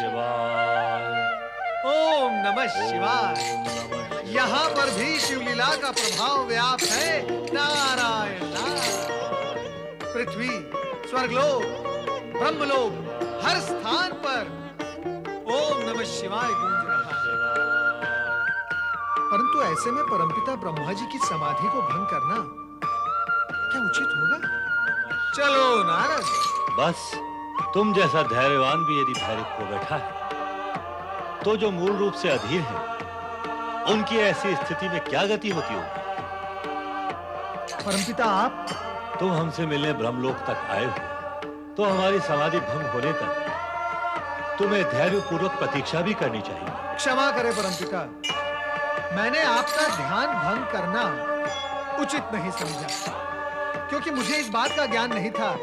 शिवाय। ओम नमः शिवाय। यहाँ पर भी शिवलीला का प्रभाव व्याप्त है। नारायण नारायण। पृथ्वी, स्वर्गलोक, ब्रह्मलोक, हर स्थान पर ओम नमः शिवाय गूंज रहा है। परंतु ऐसे में परमपिता ब्रह्मा जी की समाधि को भंग करना क्या उचित होगा? चलो नारद। बस तुम जैसा धैर्यवान भी यदि धैर्य खो बैठा है तो जो मूल रूप से अधीर है उनकी ऐसी स्थिति में क्या गति होती होगी? परमपिता आप? तुम हमसे मिलने ब्रह्मलोक तक आए हो तो हमारी समाधि भंग होने तक तुम्हें धैर्यपूर्वक प्रतीक्षा भी करनी चाहिए। क्षमा करें परमपिता, मैंने आपका ध्यान भंग करना उचित नहीं समझा, क्योंकि मुझे इस बात का ज्ञान नहीं था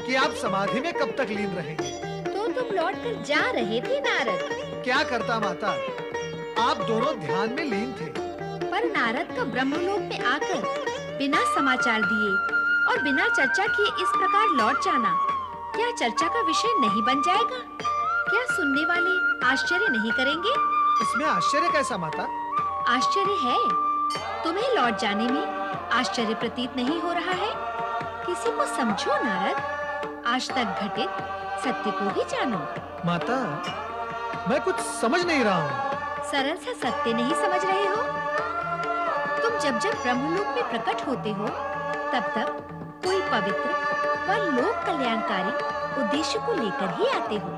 कि आप समाधि में कब तक लीन रहेंगे। तो तुम लौट कर जा रहे थे नारद? क्या करता माता, आप दोनों ध्यान में लीन थे। पर नारद का ब्रह्मलोक में आकर बिना समाचार दिए और बिना चर्चा किए इस प्रकार लौट जाना क्या चर्चा का विषय नहीं बन जाएगा? क्या सुनने वाले आश्चर्य नहीं करेंगे? इसमें आश्चर्य कैसा माता? आश्चर्य है। तुम्हें लौट जाने में आश्चर्य प्रतीत नहीं हो रहा है? किसी को समझो नारद, आज तक घटित सत्य को भी जानो। माता, मैं कुछ समझ नहीं रहा हूँ। सरल सा सत्य नहीं समझ रहे हो? तुम जब जब ब्रह्मलोक में प्रकट होते हो तब तब कोई पवित्र व लोक कल्याणकारी उद्देश्य को लेकर ही आते हो।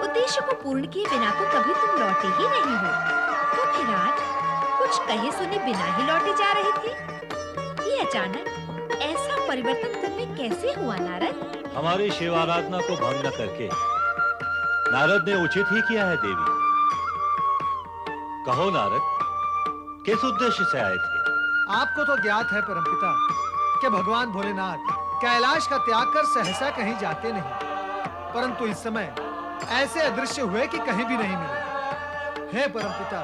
उद्देश्य को पूर्ण किए बिना तो कभी तुम लौटे ही नहीं हो। तो फिर आज कुछ कहे सुने बिना ही लौटे जा रहे थे। ये अचानक ऐसा परिवर्तन तुम में कैसे हुआ नारद? हमारी शिवाराधना को भंग न करके नारद ने उचित ही किया है देवी। कहो नारद, किस उद्देश्य से आए थे? आपको तो ज्ञात है परमपिता कि भगवान भोलेनाथ कैलाश का त्याग कर सहसा कहीं जाते नहीं, परंतु इस समय ऐसे अदृश्य हुए कि कहीं भी नहीं मिले। हे परमपिता,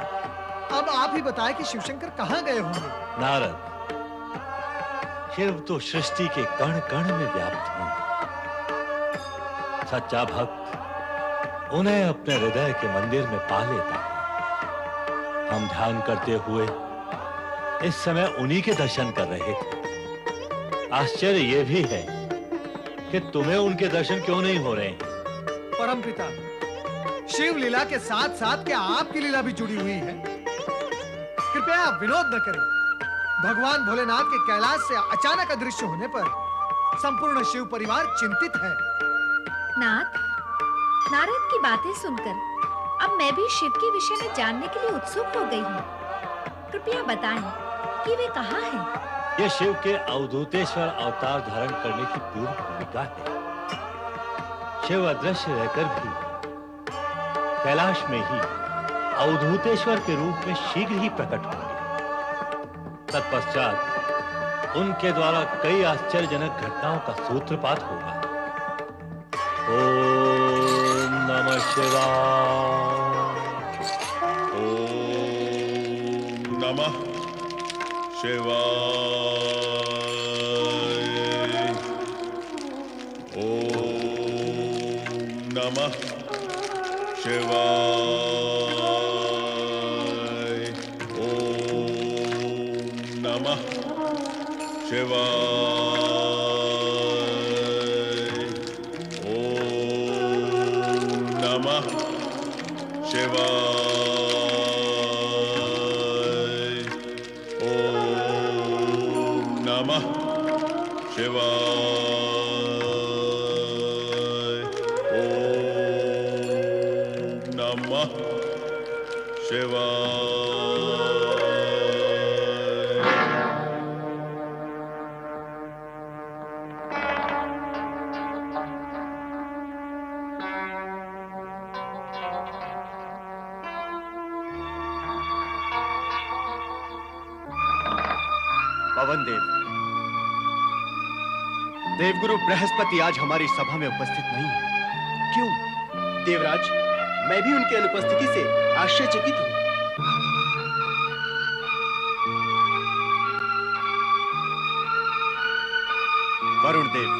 अब आप ही बताएं कि शिवशंकर कहाँ गए होंगे? नारद, शिव तो सृष्टि के कण कण में व्याप्त हैं। सच्चा भक्त उन्हें अपने हृदय के मंदिर में पा लेता है। हम ध्यान करते हुए इस समय उन्हीं के दर्शन कर रहे थे। आश्चर्य यह भी है कि तुम्हें उनके दर्शन क्यों नहीं हो रहे हैं? परमपिता, शिव लीला के साथ साथ क्या आपकी लीला भी जुड़ी हुई है? कृपया आप विनोद न करें। भगवान भोलेनाथ के कैलाश से अचानक अदृश्य होने पर संपूर्ण शिव परिवार चिंतित है। नाथ, नारद की बातें सुनकर अब मैं भी शिव के विषय में जानने के लिए उत्सुक हो गई हूँ। कृपया बताएं कि वे कहाँ हैं? यह शिव के अवधूतेश्वर अवतार धारण करने की पूर्व भूमिका है। शिव अदृश्य रहकर भी कैलाश में ही अवधूतेश्वर के रूप में शीघ्र ही प्रकट होंगे। तत्पश्चात उनके द्वारा कई आश्चर्यजनक घटनाओं का सूत्रपात होगा। ओम नमः शिवाय। ओम नमः शिवाय। ओम नमः शिवाय। ओम नमः शिवाय। ओम नमः शिवाय। ओम नमः शिवाय। ओम नमः शिवाय। पवन देव, देवगुरु बृहस्पति आज हमारी सभा में उपस्थित नहीं है। क्यों? देवराज, मैं भी उनकी अनुपस्थिति से आश्चर्यचकित हूँ। वरुण देव,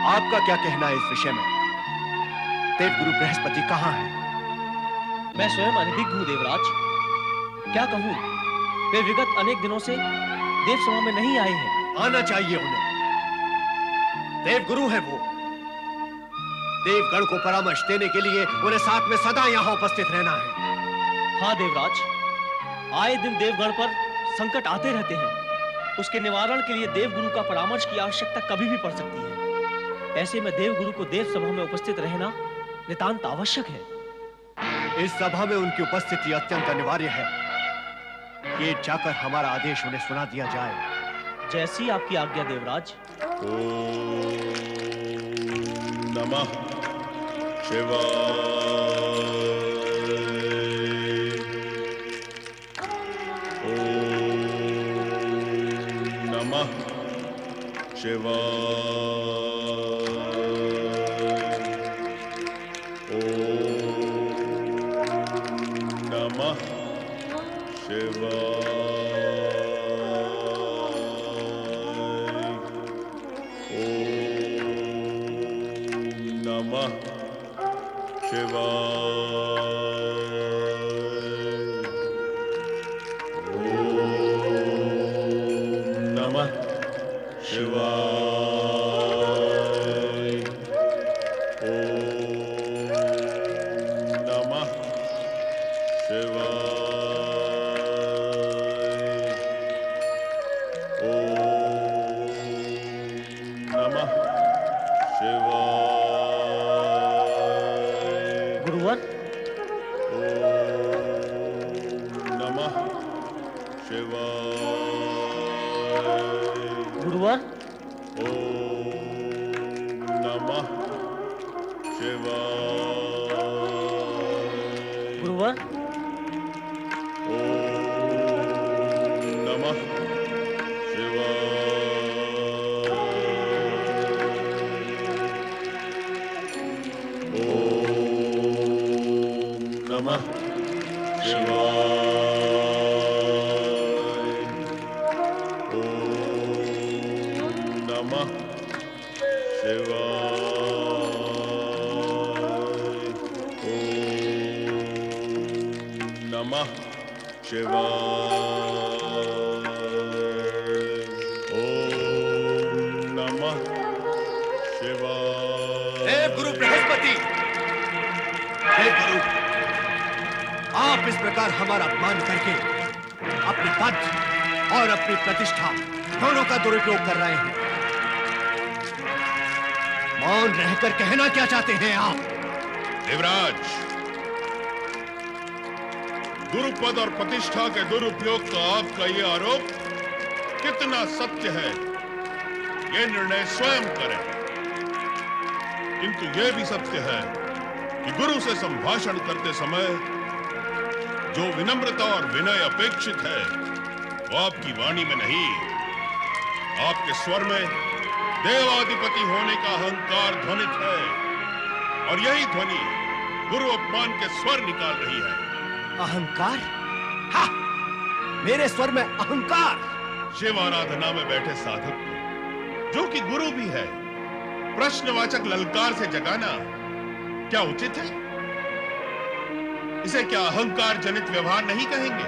आपका क्या कहना है इस विषय में? देवगुरु बृहस्पति कहाँ है? मैं स्वयं अनभिज्ञ हूँ देवराज। क्या कहूँ, वे विगत अनेक दिनों से देव सभा में नहीं आए हैं। आना चाहिए उन्हें। देवगुरु है वो। देवगण को परामर्श देने के लिए उन्हें साथ में सदा यहाँ उपस्थित रहना है। हाँ देवराज, आए दिन देवगण पर संकट आते रहते हैं। उसके निवारण के लिए देवगुरु का परामर्श की आवश्यकता कभी भी पड़ सकती है। ऐसे में देवगुरु को देव सभा में उपस्थित रहना नितांत आवश्यक है। इस सभा में उनकी उपस्थिति अत्यंत अनिवार्य है। ये जाकर हमारा आदेश उन्हें सुना दिया जाए। जैसी आपकी आज्ञा देवराज। ओम नमः शिवाय। शिवाय। ओम नमः शिवाय। ओम नमः शिवाय। हमारा अपमान करके अपने पद और अपनी प्रतिष्ठा दोनों का दुरुपयोग कर रहे हैं। मौन रहकर कहना क्या चाहते हैं आप? देवराज, गुरुपद और प्रतिष्ठा के दुरुपयोग का आपका ये आरोप कितना सत्य है, ये निर्णय स्वयं करें। किंतु यह भी सत्य है कि गुरु से संभाषण करते समय जो विनम्रता और विनय अपेक्षित है, वो आपकी वाणी में नहीं, आपके स्वर में देवाधिपति होने का अहंकार ध्वनित है, और यही ध्वनि गुरु अपमान के स्वर निकाल रही है। अहंकार? हा! मेरे स्वर में अहंकार? शिव आराधना में बैठे साधक को, जो कि गुरु भी है, प्रश्नवाचक ललकार से जगाना क्या उचित है? इसे क्या अहंकार जनित व्यवहार नहीं कहेंगे?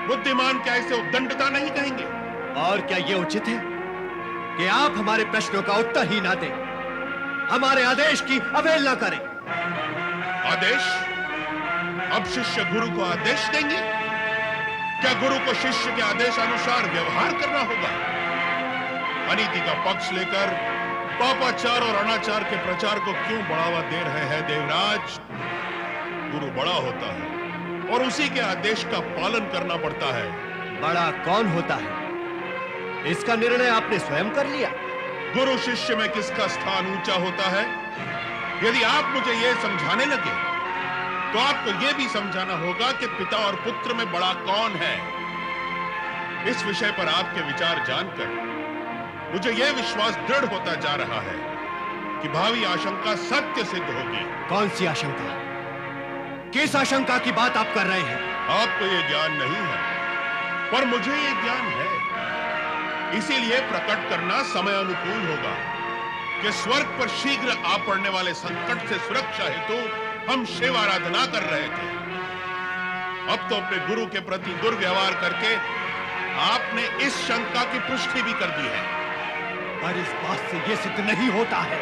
बुद्धिमान क्या इसे उद्दंडता नहीं कहेंगे? और क्या यह उचित है कि आप हमारे प्रश्नों का उत्तर ही ना दें, हमारे आदेश की अवहेलना करें? आदेश? अब शिष्य गुरु को आदेश देंगे? क्या गुरु को शिष्य के आदेश अनुसार व्यवहार करना होगा? अनीति का पक्ष लेकर पापाचार और अनाचार के प्रचार को क्यों बढ़ावा दे रहे हैं देवराज? गुरु बड़ा होता है और उसी के आदेश का पालन करना पड़ता है। बड़ा कौन होता है, इसका निर्णय आपने स्वयं कर लिया। गुरु शिष्य में किसका स्थान ऊंचा होता है, यदि आप मुझे यह समझाने लगे तो आपको यह भी समझाना होगा कि पिता और पुत्र में बड़ा कौन है। इस विषय पर आपके विचार जानकर मुझे यह विश्वास दृढ़ होता जा रहा है कि भावी आशंका सत्य सिद्ध होगी। कौन सी आशंका? किस आशंका की बात आप कर रहे हैं? आपको यह ज्ञान नहीं है, पर मुझे यह ज्ञान है, इसीलिए प्रकट करना समय अनुकूल होगा। कि स्वर्ग पर शीघ्र आ पड़ने वाले संकट से सुरक्षा हेतु हम शिव आराधना कर रहे थे। अब तो अपने गुरु के प्रति दुर्व्यवहार करके आपने इस शंका की पुष्टि भी कर दी है। पर इस बात से यह सिद्ध नहीं होता है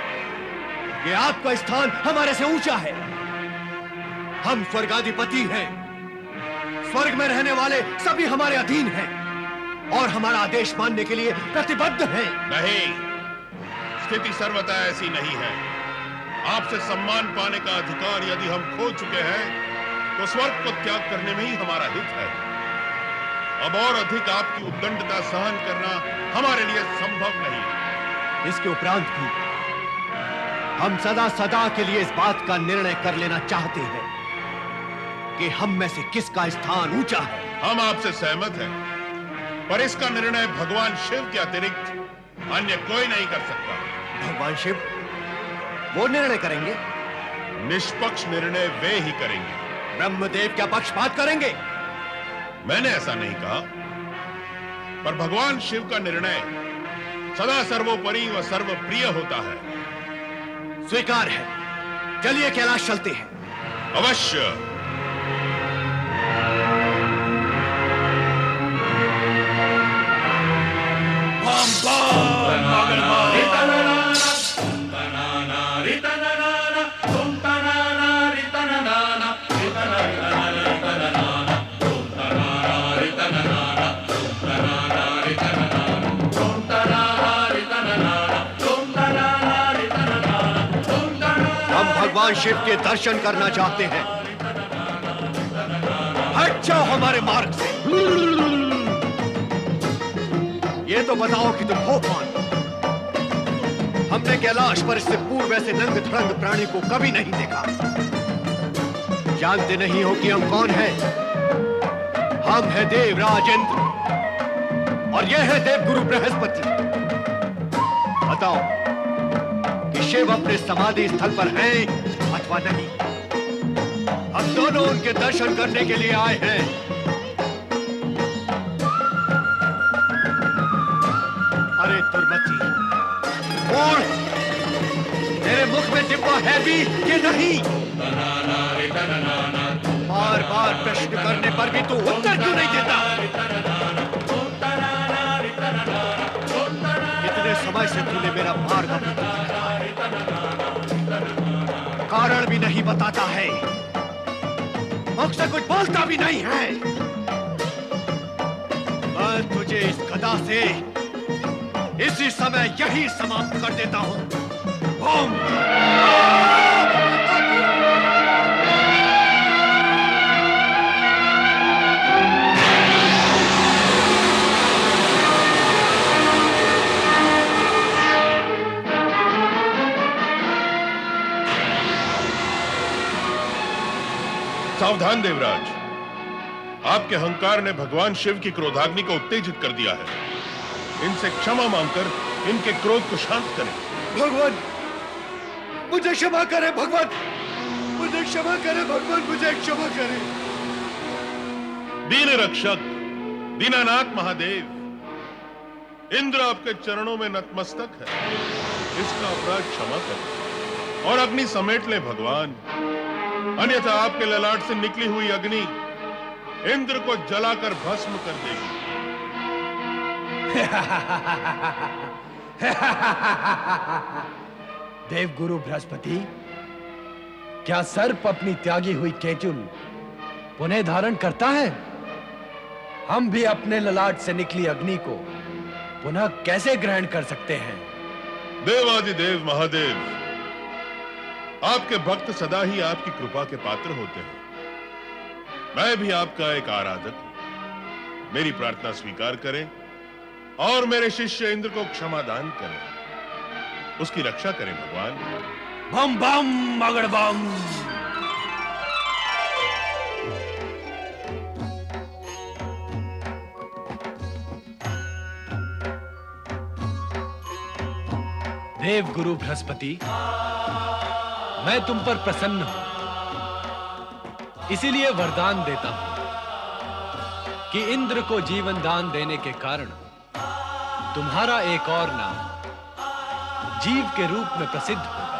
कि आपका स्थान हमारे से ऊंचा है। हम स्वर्गाधिपति हैं। स्वर्ग में रहने वाले सभी हमारे अधीन हैं और हमारा आदेश मानने के लिए प्रतिबद्ध हैं। नहीं, स्थिति सर्वथा ऐसी नहीं है। आपसे सम्मान पाने का अधिकार यदि हम खो चुके हैं तो स्वर्ग को त्याग करने में ही हमारा हित है। अब और अधिक आपकी उद्दंडता सहन करना हमारे लिए संभव नहीं। इसके उपरांत भी हम सदा सदा के लिए इस बात का निर्णय कर लेना चाहते हैं कि हम में से किसका स्थान ऊंचा है। हम आपसे सहमत हैं, पर इसका निर्णय भगवान शिव के अतिरिक्त अन्य कोई नहीं कर सकता। भगवान शिव वो निर्णय करेंगे। निष्पक्ष निर्णय वे ही करेंगे। ब्रह्मदेव क्या पक्षपात करेंगे? मैंने ऐसा नहीं कहा, पर भगवान शिव का निर्णय सदा सर्वोपरि व सर्वप्रिय होता है। स्वीकार है। चलिए कैलाश चलते हैं। अवश्य। भगवान शिव के दर्शन करना चाहते हैं। हट जाओ हमारे मार्ग से। ये तो बताओ कि तुम हो कौन? हमने कैलाश पर इससे पूर्व ऐसे नंग धड़ंग प्राणी को कभी नहीं देखा। जानते नहीं हो कि हम कौन हैं? हम हैं देवराज इंद्र और यह है देवगुरु बृहस्पति। बताओ कि शिव अपने समाधि स्थल पर हैं अथवा नहीं? हम दोनों उनके दर्शन करने के लिए आए हैं। अरे दुर्मति, बोल, तेरे मुख में डिब्बा है भी कि नहीं? बार बार प्रश्न करने पर भी तू उत्तर क्यों नहीं देता? इतने समय से तूने मेरा मार्ग अपना कारण भी नहीं बताता है, मुख से कुछ बोलता भी नहीं है। मैं तुझे इस गदा से इसी समय यही समाप्त कर देता हूं। ओम। सावधान देवराज, आपके अहंकार ने भगवान शिव की क्रोधाग्नि को उत्तेजित कर दिया है। इनसे क्षमा मांगकर इनके क्रोध को शांत करें। भगवान मुझे क्षमा करें। भगवान मुझे क्षमा करें। भगवान मुझे क्षमा करें। दीन रक्षक दीनानाथ महादेव, इंद्र आपके चरणों में नतमस्तक है। इसका अपराध क्षमा करें और अग्नि समेट ले भगवान, अन्यथा आपके ललाट से निकली हुई अग्नि इंद्र को जलाकर भस्म कर देगी। देवगुरु बृहस्पति, क्या सर्प अपनी त्यागी हुई केचुल पुनः धारण करता है? हम भी अपने ललाट से निकली अग्नि को पुनः कैसे ग्रहण कर सकते हैं? देवादिदेव महादेव, आपके भक्त सदा ही आपकी कृपा के पात्र होते हैं। मैं भी आपका एक आराधक हूं। मेरी प्रार्थना स्वीकार करें और मेरे शिष्य इंद्र को क्षमादान करें। उसकी रक्षा करें भगवान। बम बम मगड़ बम। देवगुरु बृहस्पति, मैं तुम पर प्रसन्न हूं, इसीलिए वरदान देता हूं कि इंद्र को जीवन दान देने के कारण तुम्हारा एक और नाम जीव के रूप में प्रसिद्ध होगा।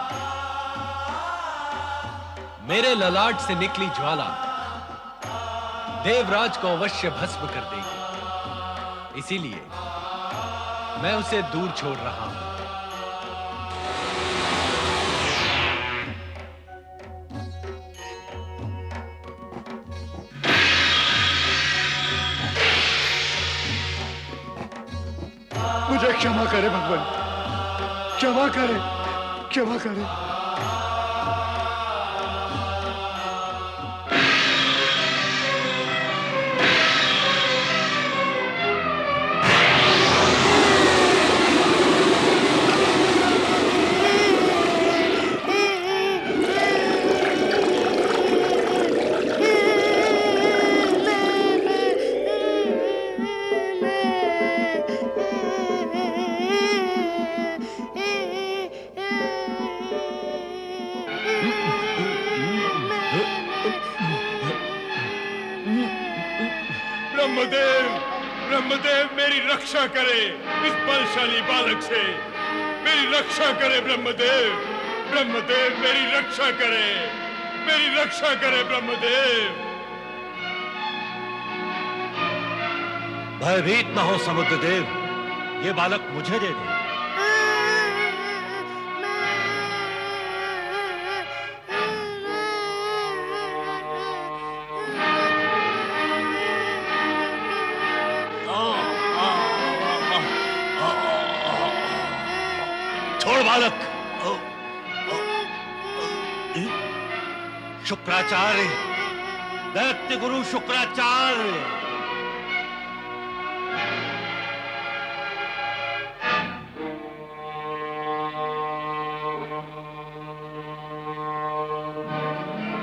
मेरे ललाट से निकली ज्वाला देवराज को अवश्य भस्म कर देगी, इसीलिए मैं उसे दूर छोड़ रहा हूं। मुझे क्षमा करे भगवान, क्षमा करे, क्षमा करे। ब्रह्मदेव, ब्रह्मदेव मेरी रक्षा करे इस बलशाली बालक से, मेरी रक्षा करे ब्रह्मदेव, ब्रह्मदेव मेरी रक्षा करे, मेरी रक्षा करे ब्रह्मदेव। भयभीत न हो समुद्रदेव, ये बालक मुझे दे दे। छोड़ बालक। शुक्राचार्य, दैत्य गुरु शुक्राचार्य।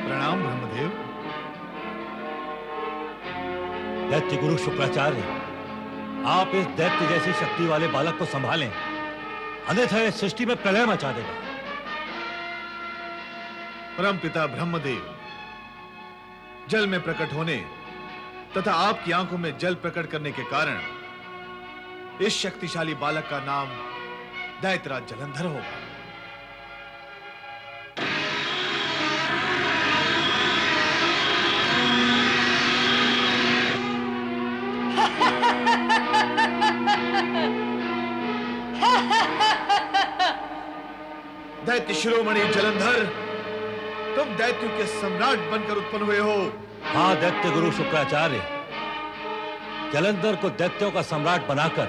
प्रणाम ब्रह्मदेव। दैत्य गुरु शुक्राचार्य, आप इस दैत्य जैसी शक्ति वाले बालक को संभालें, अन्यथा इस सृष्टि में प्रलय मचा देगा। परम पिता ब्रह्मदेव, जल में प्रकट होने तथा आपकी आंखों में जल प्रकट करने के कारण इस शक्तिशाली बालक का नाम दैत्यराज जलंधर होगा। दैत्य शिरोमणि जलंधर, तुम दैत्यों के सम्राट बनकर उत्पन्न हुए हो। हाँ दैत्य गुरु शुक्राचार्य, जलंधर को दैत्यों का सम्राट बनाकर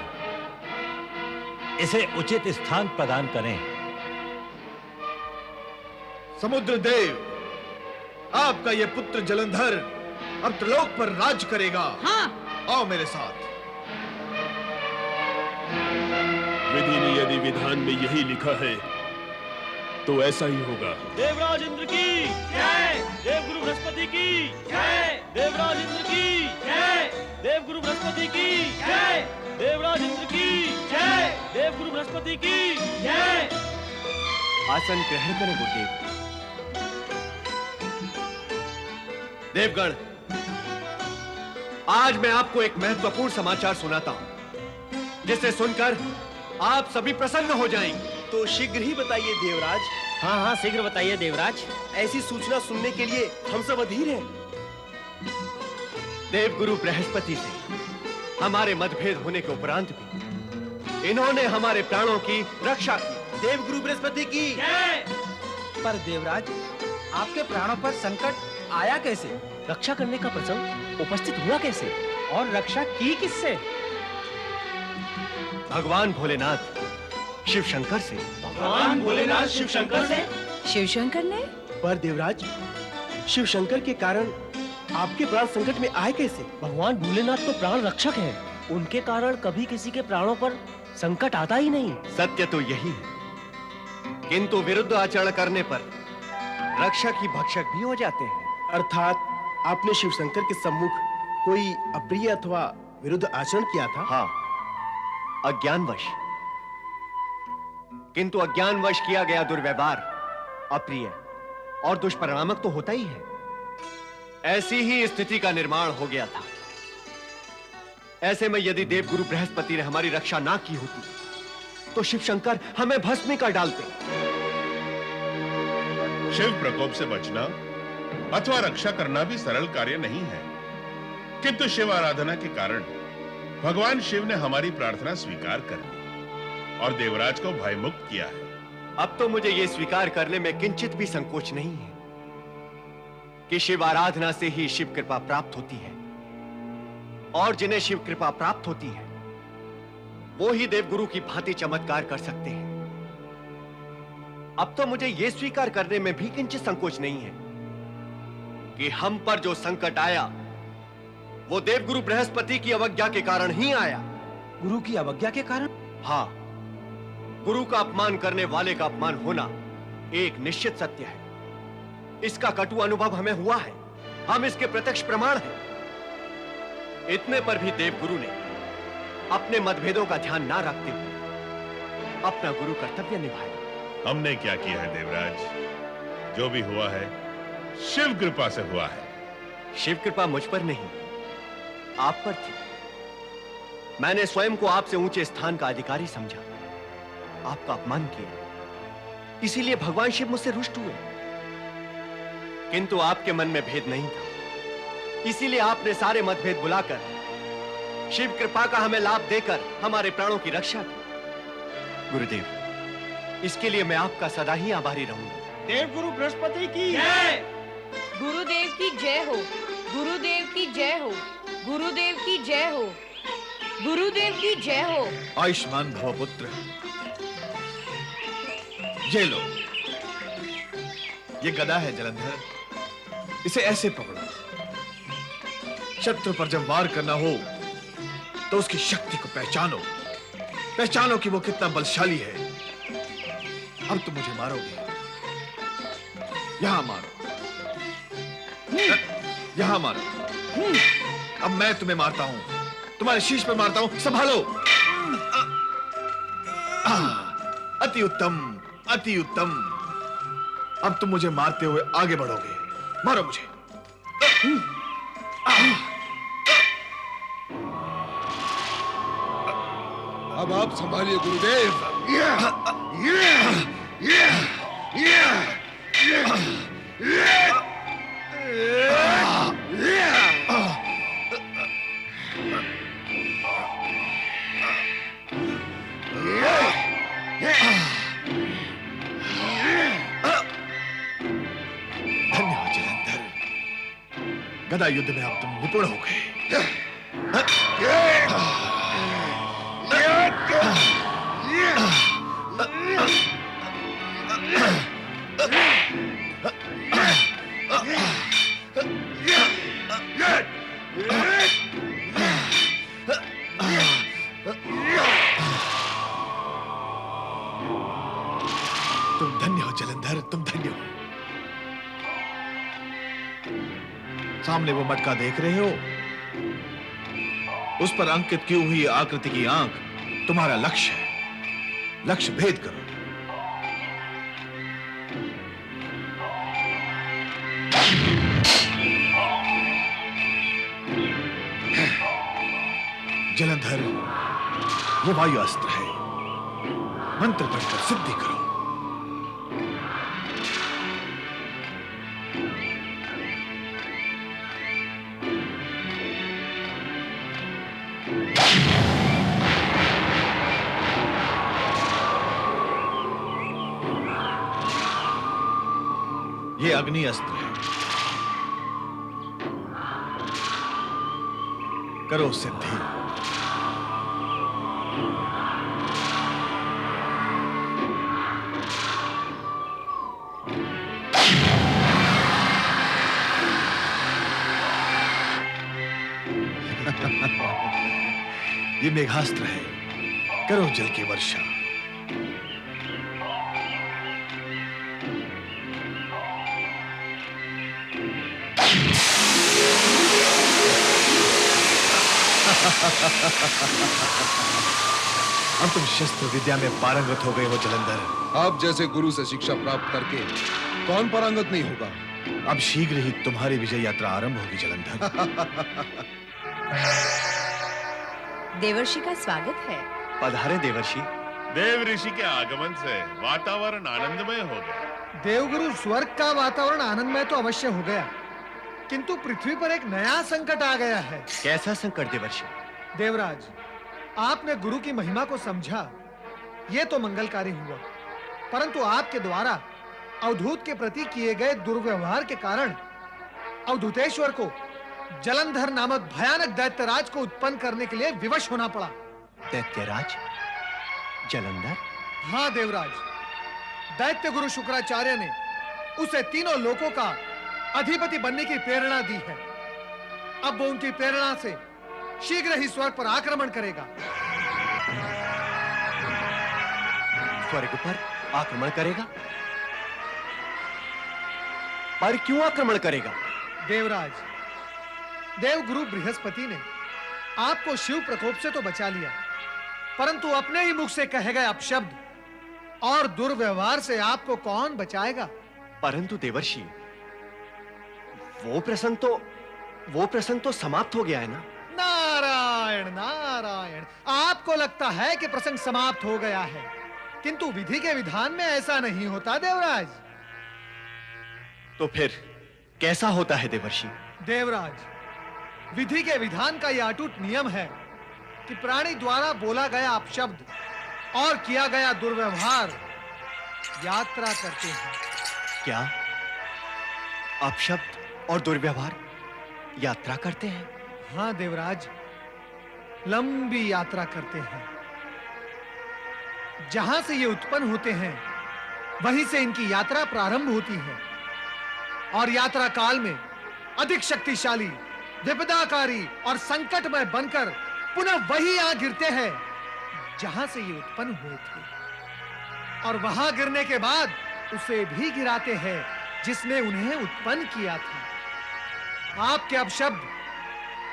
इसे उचित स्थान प्रदान करें। समुद्र देव, आपका यह पुत्र जलंधर अब त्रिलोक पर राज करेगा। हाँ। आओ मेरे साथ। विधि ने यदि विधान में यही लिखा है तो ऐसा ही होगा। देवराज इंद्र की जय, देवगुरु बृहस्पति की जय, देवराज इंद्र की जय, देवगुरु बृहस्पति की जय, देवराज इंद्र की जय, देवगुरु बृहस्पति की जय। आसन ग्रहण करें गुरुदेव। देवगण, आज मैं आपको एक महत्वपूर्ण समाचार सुनाता हूं, जिसे सुनकर आप सभी प्रसन्न हो जाएंगे। तो शीघ्र ही बताइए देवराज। हाँ हाँ शीघ्र बताइए देवराज। ऐसी सूचना सुनने के लिए हम सब अधीर हैं। देवगुरु बृहस्पति से हमारे मतभेद होने के उपरांत भी इन्होंने हमारे प्राणों की रक्षा की। देवगुरु बृहस्पति की जय। पर देवराज, आपके प्राणों पर संकट आया कैसे? रक्षा करने का प्रसंग उपस्थित हुआ कैसे? और रक्षा की किससे? भगवान भोलेनाथ शिव शंकर से। भगवान भोलेनाथ शिव शंकर से? शिवशंकर ने? पर देवराज, शिव शंकर के कारण आपके प्राण संकट में आए कैसे? भगवान भोलेनाथ तो प्राण रक्षक हैं, उनके कारण कभी किसी के प्राणों पर संकट आता ही नहीं। सत्य तो यही है, किंतु विरुद्ध आचरण करने पर रक्षक ही भक्षक भी हो जाते हैं। अर्थात आपने शिव शंकर के सम्मुख कोई अप्रिय अथवा विरुद्ध आचरण किया था? हाँ, अज्ञानवश। किंतु अज्ञानवश किया गया दुर्व्यवहार अप्रिय और दुष्परिणामक तो होता ही है। ऐसी ही स्थिति का निर्माण हो गया था। ऐसे में यदि देवगुरु बृहस्पति ने हमारी रक्षा ना की होती तो शिव शंकर हमें भस्म कर डालते। शिव प्रकोप से बचना अथवा रक्षा करना भी सरल कार्य नहीं है, किंतु शिव आराधना के कारण भगवान शिव ने हमारी प्रार्थना स्वीकार कर ली और देवराज को भयमुक्त किया है। अब तो मुझे यह स्वीकार करने में किंचित भी संकोच नहीं है कि शिव आराधना से ही शिव कृपा प्राप्त होती है, और जिन्हें शिव कृपा प्राप्त होती है वो ही देवगुरु की भांति चमत्कार कर सकते हैं। अब तो मुझे यह स्वीकार करने में भी किंचित संकोच नहीं है कि हम पर जो संकट आया वो देवगुरु बृहस्पति की अवज्ञा के कारण ही आया। गुरु की अवज्ञा के कारण? हाँ, गुरु का अपमान करने वाले का अपमान होना एक निश्चित सत्य है। इसका कटु अनुभव हमें हुआ है, हम इसके प्रत्यक्ष प्रमाण हैं। इतने पर भी देवगुरु ने अपने मतभेदों का ध्यान ना रखते हुए अपना गुरु कर्तव्य निभाया। हमने क्या किया है देवराज? जो भी हुआ है शिव कृपा से हुआ है। शिव कृपा मुझ पर नहीं, आप पर थी। मैंने स्वयं को आपसे ऊंचे स्थान का अधिकारी समझा, आपका अपमान किया, इसीलिए भगवान शिव मुझसे रुष्ट हुए। किंतु आपके मन में भेद नहीं था, इसीलिए आपने सारे मतभेद बुलाकर शिव कृपा का हमें लाभ देकर हमारे प्राणों की रक्षा की। गुरुदेव, इसके लिए मैं आपका सदा ही आभारी रहूंगा। देवगुरु बृहस्पति की जय। गुरुदेव की जय हो, गुरुदेव की जय हो, गुरुदेव की जय हो, गुरुदेव की जय हो। आयुष्मान भव पुत्र। ये लो, ये गदा है जलंधर, इसे ऐसे पकड़ो। शत्रु पर जब वार करना हो तो उसकी शक्ति को पहचानो, पहचानो कि वो कितना बलशाली है। अब तुम मुझे मारोगे, यहां मारो, यहां मारो। अब मैं तुम्हें मारता हूं, तुम्हारे शीश पर मारता हूं, संभालो। अति उत्तम, अति उत्तम। अब तुम मुझे मारते हुए आगे बढ़ोगे, मारो मुझे। अब आप संभालिए गुरुदेव। धन्यवाद जलंधर, गदा युद्ध में अब तुम निपुण हो गए। तुम धन्य हो जलंधर, तुम धन्य हो। सामने वो मटका देख रहे हो, उस पर अंकित की हुई आकृति की आंख तुम्हारा लक्ष्य है। लक्ष्य भेद करो। जलंधर, ये वायु अस्त्र है, मंत्र पढ़कर सिद्धि करो। ये अग्नि अस्त्र है, करो सिद्धि। ये मेघास्त्र है, करो जल की वर्षा। अब तुम शस्त्र विद्या में पारंगत हो गए हो जलंधर। आप जैसे गुरु से शिक्षा प्राप्त करके कौन पारंगत नहीं होगा। अब शीघ्र ही तुम्हारी विजय यात्रा आरंभ होगी जलंधर। देवर्षि का स्वागत है। पधारे देवर्षि। देव ऋषि के आगमन से वातावरण आनंदमय हो गया। देवगुरु स्वर्ग का वातावरण आनंदमय तो अवश्य हो गया, किंतु पृथ्वी पर एक नया संकट आ गया है। कैसा संकट देवर्षि? देवराज, आपने गुरु की महिमा को समझा, यह तो मंगलकारी हुआ, परंतु आपके द्वारा अवधूत के प्रति किए गए दुर्व्यवहार के कारण अवधूतेश्वर को जलंधर नामक भयानक दैत्यराज को उत्पन्न करने के लिए विवश होना पड़ा। दैत्यराज? जलंधर? हाँ देवराज, दैत्य गुरु शुक्राचार्य ने उसे तीनों लोकों का अधिपति बनने की प्रेरणा दी है। अब वो उनकी प्रेरणा से शीघ्र ही स्वर्ग पर आक्रमण करेगा। स्वर्ग पर आक्रमण करेगा? पर क्यों आक्रमण करेगा? देवराज, देवगुरु बृहस्पति ने आपको शिव प्रकोप से तो बचा लिया, परंतु अपने ही मुख से कहे गए अपशब्द और दुर्व्यवहार से आपको कौन बचाएगा? परंतु देवर्षि, वो प्रसंग तो समाप्त हो गया है ना? नारायण नारायण, आपको लगता है कि प्रसंग समाप्त हो गया है, किंतु विधि के विधान में ऐसा नहीं होता देवराज। तो फिर कैसा होता है देवर्षि? देवराज, विधि के विधान का यह अटूट नियम है कि प्राणी द्वारा बोला गया अपशब्द और किया गया दुर्व्यवहार यात्रा करते हैं। क्या अपशब्द और दुर्व्यवहार यात्रा करते हैं? हाँ देवराज, लंबी यात्रा करते हैं। जहां से ये उत्पन्न होते हैं वहीं से इनकी यात्रा प्रारंभ होती है और यात्रा काल में अधिक शक्तिशाली, विपदाकारी और संकटमय बनकर पुनः वही आ गिरते हैं जहां से ये उत्पन्न हुए थे, और वहां गिरने के बाद उसे भी गिराते हैं जिसने उन्हें उत्पन्न किया था। आपके अपशब्द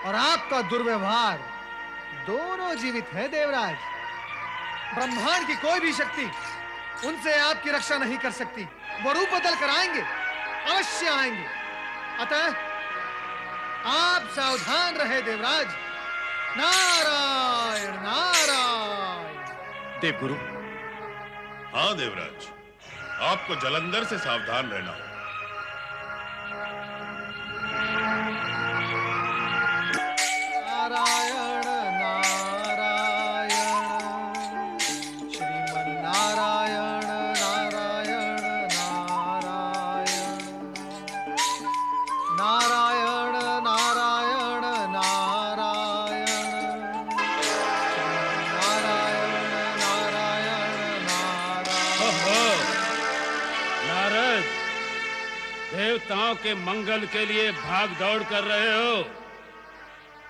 और आपका दुर्व्यवहार दोनों जीवित है देवराज। ब्रह्मांड की कोई भी शक्ति उनसे आपकी रक्षा नहीं कर सकती। वो रूप बदल कर आएंगे, अवश्य आएंगे। अतः आप सावधान रहे देवराज। नारायण नारायण। देवगुरु। हाँ देवराज, आपको जलंधर से सावधान रहना होगा। नारायण नारायण, श्रीमन नारायण नारायण नारायण, नारायण नारायण नारायण, नारायण नारायण नारायण। नारद, देवताओं के मंगल के लिए भाग दौड़ कर रहे हो,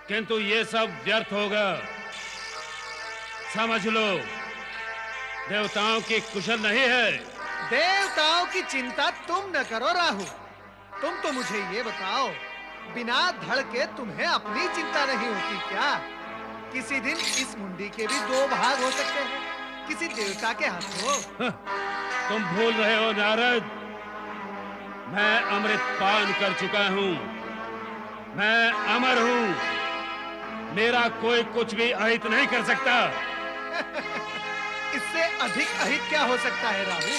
किंतु ये सब व्यर्थ होगा। समझ लो, देवताओं की कुशल नहीं है। देवताओं की चिंता तुम न करो राहु। तुम तो मुझे ये बताओ, बिना धड़ के तुम्हें अपनी चिंता नहीं होती क्या? किसी दिन इस मुंडी के भी दो भाग हो सकते हैं, किसी देवता के हाथों। तुम भूल रहे हो नारद, मैं अमृत पान कर चुका हूं। मैं अमर हूं, मेरा कोई कुछ भी अहित नहीं कर सकता। इससे अधिक अहित क्या हो सकता है राहु?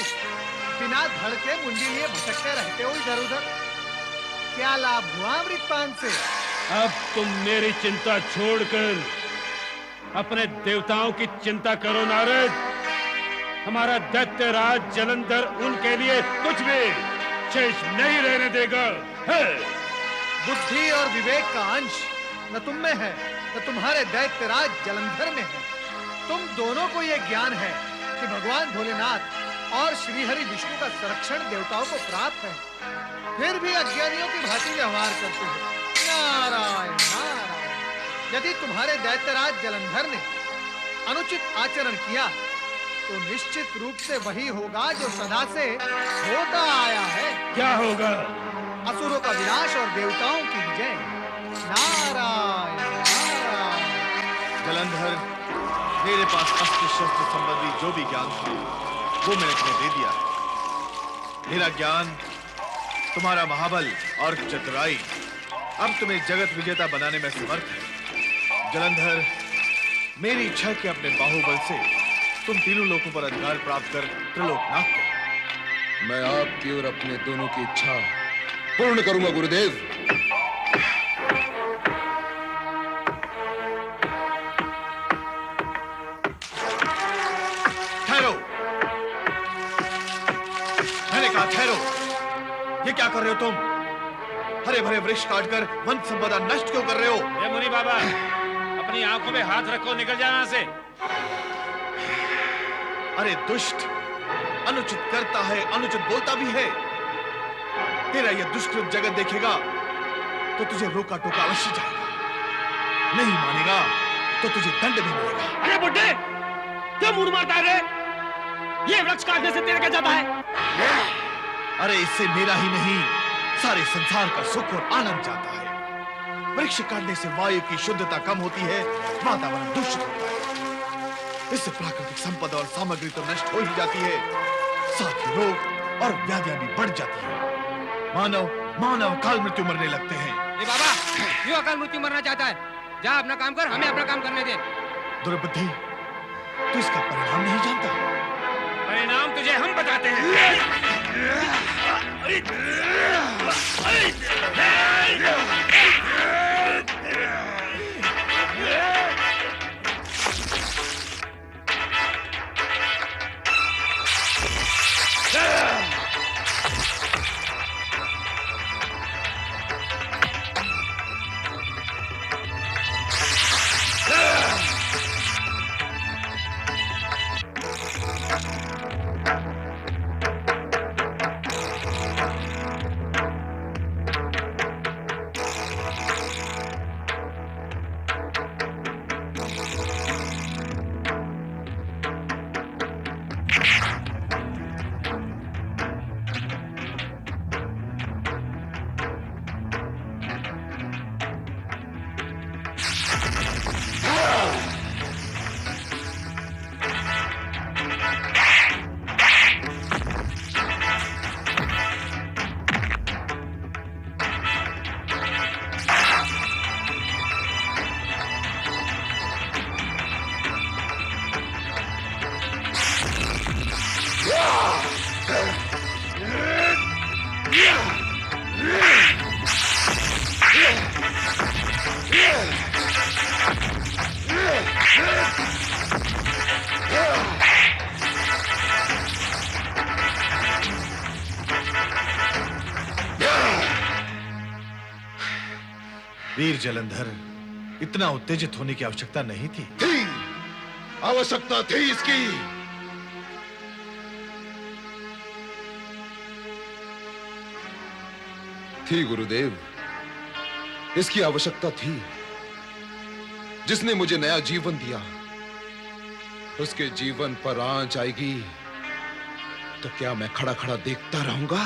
बिना धड़ के मुंडी लिए भटकते रहते हो इधर उधर। क्या लाभ हुआ अमृतपान से? अब तुम मेरी चिंता छोड़कर अपने देवताओं की चिंता करो नारद। हमारा दैत्य राज जलंधर उनके लिए कुछ भी शेष नहीं रहने देगा। बुद्धि और विवेक का अंश न तुम में है न तुम्हारे दैत्य राज जलंधर में है। तुम दोनों को यह ज्ञान है कि भगवान भोलेनाथ और श्रीहरि विष्णु का संरक्षण देवताओं को प्राप्त है, फिर भी अज्ञानियों की भांति व्यवहार करते हो। नारायण नारायण। यदि तुम्हारे दैत्यराज जलंधर ने अनुचित आचरण किया तो निश्चित रूप से वही होगा जो सदा से होता आया है। क्या होगा? असुरों का विनाश और देवताओं की विजय। नारायण नारायण। जलंधर, मेरे पास अस्त्र शस्त्र संबंधी जो भी ज्ञान था वो मैंने तुम्हें दे दिया। मेरा ज्ञान, तुम्हारा महाबल और चतुराई अब तुम्हें जगत विजेता बनाने में समर्थ है। जलंधर, मेरी इच्छा के अपने बाहुबल से तुम तीनों लोगों पर अधिकार प्राप्त कर त्रिलोकनाथ को। मैं आपकी और अपने दोनों की इच्छा पूर्ण करूंगा गुरुदेव। ठहरो, मैंने कहा ठहरो। ये क्या कर रहे हो तुम? हरे भरे वृक्ष काटकर वन संपदा नष्ट क्यों कर रहे हो? ये मुनि बाबा, अपनी आंखों में हाथ रखो, निकल जाओ यहाँ से। अरे दुष्ट, अनुचित करता है, अनुचित बोलता भी है। तेरा यह दुष्कृत जगत देखेगा तो तुझे रोका टोका अवश्य जाएगा। नहीं मानेगा तो तुझे दंड भी मिलेगा। अरे बुड्ढे, क्यों मूड मारता है रे? ये वृक्ष काटने से तेरा क्या जाता है? अरे इससे मेरा ही नहीं, सारे संसार का सुख और आनंद जाता है। वृक्ष काटने से वायु की शुद्धता कम होती है, वातावरण दूषित होता है। इससे प्राकृतिक संपदा और सामग्री तो नष्ट हो ही जाती है, साथ ही रोग और व्याधियां भी बढ़ जाती है। मानव अकाल मृत्यु मरने लगते हैं। ये बाबा, क्यों अकाल मृत्यु मरना चाहता है? जा अपना काम कर, हमें अपना काम करने दे। दुर्बुद्धि, तू इसका परिणाम नहीं जानता। परिणाम तुझे हम बताते हैं। वीर जलंधर, इतना उत्तेजित होने की आवश्यकता नहीं थी। आवश्यकता थी इसकी। थी गुरुदेव, इसकी आवश्यकता थी। जिसने मुझे नया जीवन दिया, उसके जीवन पर आंच आएगी तो क्या मैं खड़ा खड़ा देखता रहूंगा?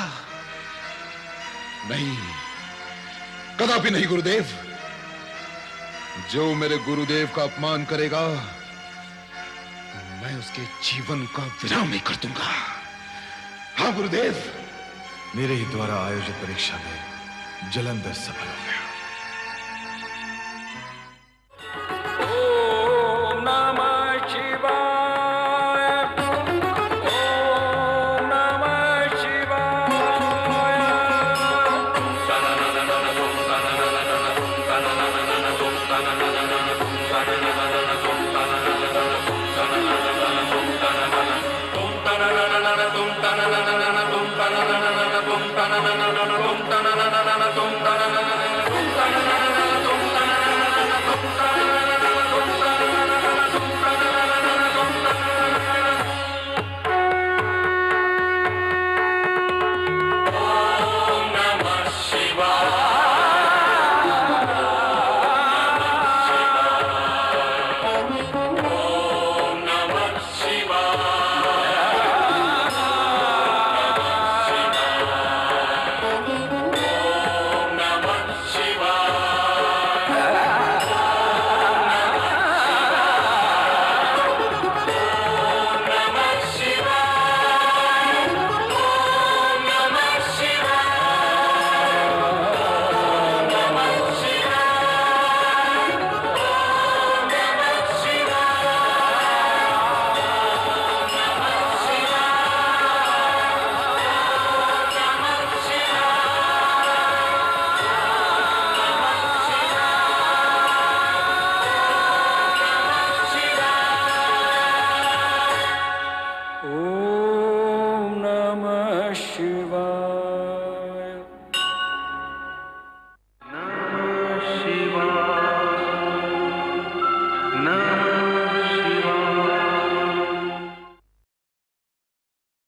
नहीं, कदापि नहीं गुरुदेव। जो मेरे गुरुदेव का अपमान करेगा, मैं उसके जीवन का विराम ही कर दूंगा। हाँ गुरुदेव। मेरे ही द्वारा आयोजित परीक्षा में जलंधर सफल हो गया। tum